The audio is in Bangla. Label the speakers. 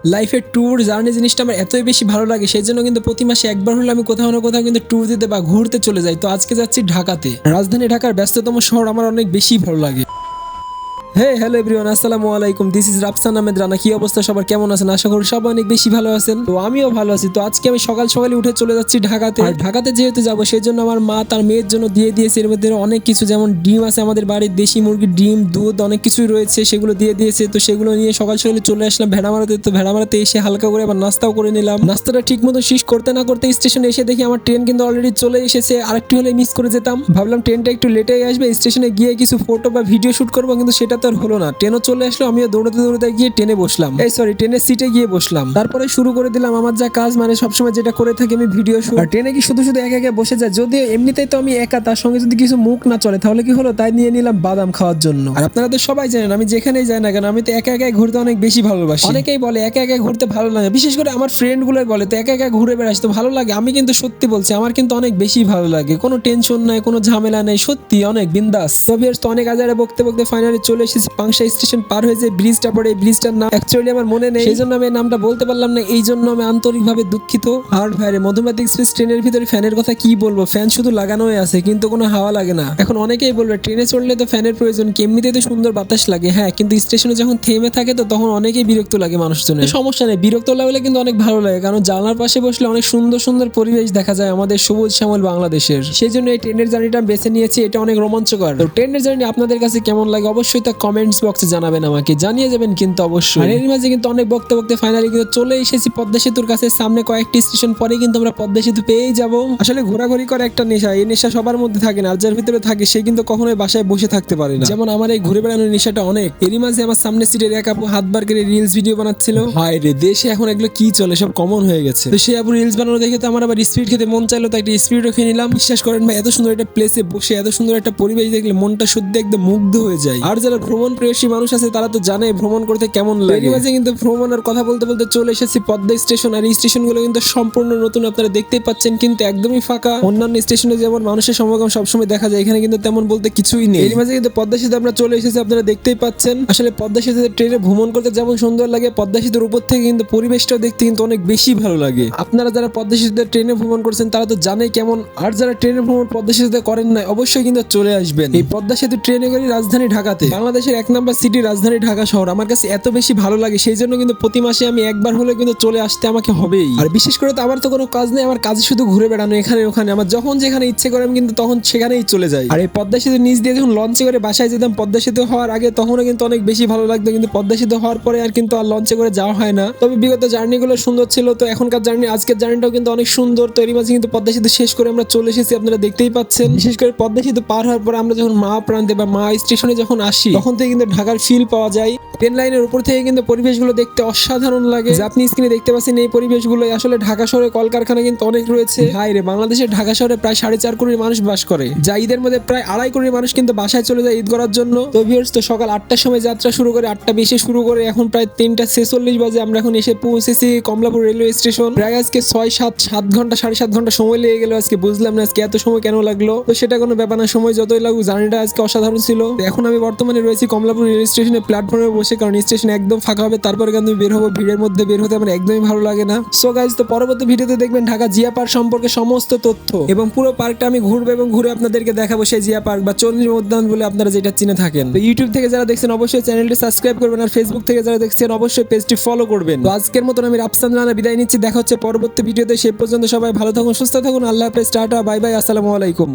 Speaker 1: লাইফের ট্যুর জার্নি জিনিসটা আমার এতই বেশি ভালো লাগে, সেই জন্য কিন্তু প্রতি মাসে একবার হলে আমি কোথাও না কোথাও কিন্তু ট্যুর দিতে বা ঘুরতে চলে যাই। তো আজকে যাচ্ছি ঢাকাতে। রাজধানী ঢাকার ব্যস্ততম শহর আমার অনেক বেশি ভালো লাগে। হে হ্যালো এভরিওয়ান, আসসালামু আলাইকুম। This is Rafsan Ahmed Rana. কি অবস্থা সবার, কেমন আছেন? আশা করি সবাই অনেক বেশি ভালো আছেন। তো আমিও ভালো আছি। তো আজকে আমি সকাল সকালে উঠে চলে যাচ্ছি ঢাকাতে। আর ঢাকাতে যেহেতু যাবো, সেই জন্য আমার মা তার মেয়ের জন্য দিয়ে দিয়েছে এর মধ্যে অনেক কিছু, যেমন ডিম আছে আমাদের বাড়ির, দেশি মুরগির ডিম, দুধ, অনেক কিছুই রয়েছে, সেগুলো দিয়ে দিয়েছে। তো সেগুলো নিয়ে সকাল সকালে চলে আসলাম ভেড়ামারাতে। তো ভেড়ামারাতে এসে হালকা করে আবার নাস্তাও করে নিলাম। নাস্তাটা ঠিক মতো শেষ করতে না করতে স্টেশনে এসে দেখি আমার ট্রেন কিন্তু অলরেডি চলে এসেছে। আরেকটু হলে মিস করে যেতাম। ভাবলাম ট্রেনটা একটু লেটেই আসবে, স্টেশনে গিয়ে কিছু ফটো বা ভিডিও শুট করবো, কিন্তু সেটা তো আর হলো না। ট্রেনও চলে আসলো, আমিও দৌড়াতে দৌড়াতে গিয়ে ট্রেনে বসলাম, ট্রেনের সিটে গিয়ে বসলাম। তারপরে শুরু করে দিলাম আমার যা কাজ, মানে সবসময় যেটা করে থাকি আমি, ভিডিও শুট। আর ট্রেনে কি শুধু শুধু একা একা বসে যায়, যদিও এমনিতেই তো আমি একা, তার সঙ্গে যদি কিছু মুখ না চলে তাহলে কি হলো, তাই নিয়ে নিলাম বাদাম খাওয়ার জন্য। আর আপনারা তো সবাই জানেন আমি যেখানেই যাই না কেন, আমি তো একা একা ঘুরতে অনেক বেশি ভালোবাসি। অনেকেই বলে একা একা ঘুরতে ভালো লাগে, বিশেষ করে আমার ফ্রেন্ড গুলোই বলে তো একা একা ঘুরে বেড়াস তো ভালো লাগে। আমি কিন্তু সত্যি বলছি, আমার কিন্তু অনেক বেশি ভালো লাগে, কোনো টেনশন নাই, কোনো ঝামেলা নেই, সত্যি অনেক বিন্দাস। তো অনেক আজারে বকতে বকতে ফাইনালি চলে এসেছি পাংশা স্টেশন পার হয়ে, যে ব্রিজটা পড়ে, এই ব্রিজটার নাম অ্যাকচুয়ালি আমার মনে নেই, সেই জন্য আমি নামটা বলতে পারলাম না, এই জন্য আমি আন্তরিকভাবে দুঃখিত। আর ভাইরে, মধুমাতি এক্সপ্রেস ট্রেনের ভিতরে ফ্যানের কথা কি বলবো, ফ্যান শুধু লাগানোই আছে কিন্তু কোনো হাওয়া লাগে না। এখন অনেকেই বলবে ট্রেনে চড়লে তো ফ্যানের প্রয়োজন, এমনিতেই তো সুন্দর বাতাস লাগে, হ্যাঁ, কিন্তু স্টেশনে যখন থেমে থাকে তো তখন অনেকেই বিরক্ত লাগে মানুষজনের। সমস্যা নেই, বিরক্ত লাগলে কিন্তু অনেক ভালো লাগে, কারণ জানলার পাশে বসলে অনেক সুন্দর সুন্দর পরিবেশ দেখা যায় আমাদের সবুজ শ্যামল বাংলাদেশের। সেই জন্য এই ট্রেনের জার্নিটা বেছে নিয়েছি, এটা অনেক রোমাঞ্চকর। তো ট্রেনের জার্নি আপনাদের কাছে কেমন লাগে অবশ্যই তা কমেন্টস বক্সে জানাবেন, আমাকে জানিয়ে যাবেন কিন্তু অবশ্যই। আর এর মাঝে কিন্তু অনেক বকতে বকতে ফাইনালি কিন্তু চলে এসেছি পদ্মা সেতুর কাছে। সামনে কয়েকটি স্টেশন পরে কিন্তু আমরা পদ্মা সেতু পেয়েই যাব। আসলে ঘোরাঘুরি করে একটা নেশা, এই নেশা সবার মধ্যে থাকে না, আর যার ভিতরে থাকে সে কিন্তু কখনোই বাসায় বসে থাকতে পারে না। যেমন আমার এই ঘুরে বেড়ানোর নেশাটা অনেক। এরই মাঝে আমার সামনে সিটের এক আপু হাত বার করে রিলস ভিডিও বানাচ্ছিল। হায় রে, দেশে এখন এগুলো কি চলে, সব কমন হয়ে গেছে। তো সে আপু রিলস বানানো দেখে তো আমার আবার স্পিড খেতে মন চাইলো, তাই একটা স্পিডও খেয়ে নিলাম। বিশ্বাস করেন ভাই, এত সুন্দর একটা প্লেসে বসে এত সুন্দর একটা পরিবেশ দেখলে মনটা সত্যি একদম মুগ্ধ হয়ে যায়। আর যারা ভ্রমণ প্রেয়সী মানুষ আছে তারা তো জানে ভ্রমণ করতে কেমন লাগে। এরই মাঝে কিন্তু ভ্রমণের কথা বলতে বলতে চলে এসেছি পদ্মা স্টেশন। আর এই স্টেশনগুলো কিন্তু সম্পূর্ণ নতুন, আপনারা দেখতেই পাচ্ছেন, কিন্তু একদমই ফাঁকা। অন্যান্য স্টেশনে যেমন মানুষের সমাগম সবসময় দেখা যায়, এখানে কিন্তু তেমন বলতে কিছুই নেই। এর মাঝে কিন্তু পদ্মা সেতু আমরা চলে এসেছি, আপনারা দেখতেই পাচ্ছেন। আসলে পদ্মা সেতুতে ট্রেনে ভ্রমণ করতে যেমন সুন্দর লাগে, পদ্মা সেতুর উপর থেকে কিন্তু পরিবেশটা দেখতে কিন্তু অনেক বেশি ভালো লাগে। আপনারা যারা পদ্মা সেতুতে ট্রেনে ভ্রমণ করছেন তারা তো জানেই কেমন, আর যারা ট্রেনে ভ্রমণ পদ্মা সেতুতে করেন না অবশ্যই কিন্তু চলে আসবেন। এই পদ্মা সেতু ট্রেনে করে রাজধানী ঢাকাতে, বাংলাদেশের 1 নম্বর সিটি রাজধানী ঢাকা শহর আমার কাছে এত বেশি ভালো লাগে, সেই জন্য কিন্তু প্রতি মাসে আমি একবার হলে কিন্তু চলে আসতে আমাকে হবেই। আর বিশেষ করে তো আমার তো কোনো কাজ নেই, আমার কাজে শুধু ঘুরে বেড়ানো এখানে ওখানে। আমার যখন যেখানে ইচ্ছে করে আমি কিন্তু তখন সেখানেই চলে যাই। আর এই পদ্মা সেতু নিচ দিয়ে যখন লঞ্চে করে বাসায় যেতাম পদ্মা সেতু হওয়ার আগে, তখনও কিন্তু অনেক বেশি ভালো লাগতো, কিন্তু পদ্মা সেতু হওয়ার পরে আর কিন্তু আর লঞ্চে করে যাওয়া হয় না। তবে বিগত জার্নিগুলো সুন্দর ছিল, তো এখনকার জার্নি, আজকের জার্নিটাও কিন্তু অনেক সুন্দর। তো এর মাঝে কিন্তু পদ্মা সেতু শেষ করে আমরা চলে এসেছি, আপনারা দেখতেই পাচ্ছেন। বিশেষ করে পদ্মা সেতু পার হওয়ার পরে আমরা যখন মা প্রান্তে বা মা স্টেশনে যখন আসি, তখন থেকে কিন্তু ঢাকার ফিল পাওয়া যায়। ট্রেন লাইনের উপর থেকে কিন্তু পরিবেশগুলো দেখতে অসাধারণ লাগে, যে আপনি স্ক্রিনে দেখতে পাচ্ছেন এই পরিবেশগুলো। আসলে ঢাকা শহরে কলকারখানা কিন্তু অনেক রয়েছে। বাইরে বাংলাদেশের ঢাকা শহরে প্রায় 4.5 কোটি মানুষ বাস করে, যা ঈদের মধ্যে প্রায় 2.5 কোটি মানুষ কিন্তু বাসায় চলে যায় ঈদ করার জন্য। তো ভিউয়ার্স, তো সকাল 8টার সময় যাত্রা শুরু করে, 8টা 20-এ শুরু করে, এখন প্রায় 3টা 46 বাজে আমরা এখন এসে পৌঁছেছি কমলাপুর রেলওয়ে স্টেশন। প্রায় আজকে 6-7 ঘন্টা 7.5 ঘন্টা সময় লেগে গেল আজকে, বুঝলাম না আজকে এত সময় কেন লাগলো। তো সেটা কোনো ব্যাপার না, সময় যতই লাগুক, জার্নিটা আজকে অসাধারণ ছিল। এখন আমি বর্তমানে রয়েছি কমলাপুর রেল স্টেশনে প্ল্যাটফর্মে বসে, কারণ স্টেশন একদম ফাঁকা হবে, তারপরে কিন্তু বের হবো। ভিড়ের মধ্যে বের হতে আমার একদমই ভালো লাগে না। সো গাইজ, তো পরবর্তী ভিডিওতে দেখবেন ঢাকা জিয়া পার্ক সম্পর্কে সমস্ত তথ্য, এবং পুরো পার্কটা আমি ঘুরবো এবং ঘুরে আপনাদেরকে দেখাবো সেই জিয়া পার্ক বা চন্দ্রিমা উদ্যান বলে আপনারা যেটা চিনে থাকেন। তো ইউটিউব থেকে যারা দেখছেন অবশ্যই চ্যানেলটি সাবস্ক্রাইব করবেন, আর ফেসবুক থেকে যারা দেখছেন অবশ্যই পেজটি ফলো করবেন। তো আজকের মতন আমি রাফসান রানা বিদায় নিচ্ছি, দেখা হচ্ছে পরবর্তী ভিডিওতে। সে পর্যন্ত সবাই ভালো থাকুন, সুস্থ থাকুন, আল্লাহ হাফেজ, টাটা, বাই বাই, আসসালামু আলাইকুম।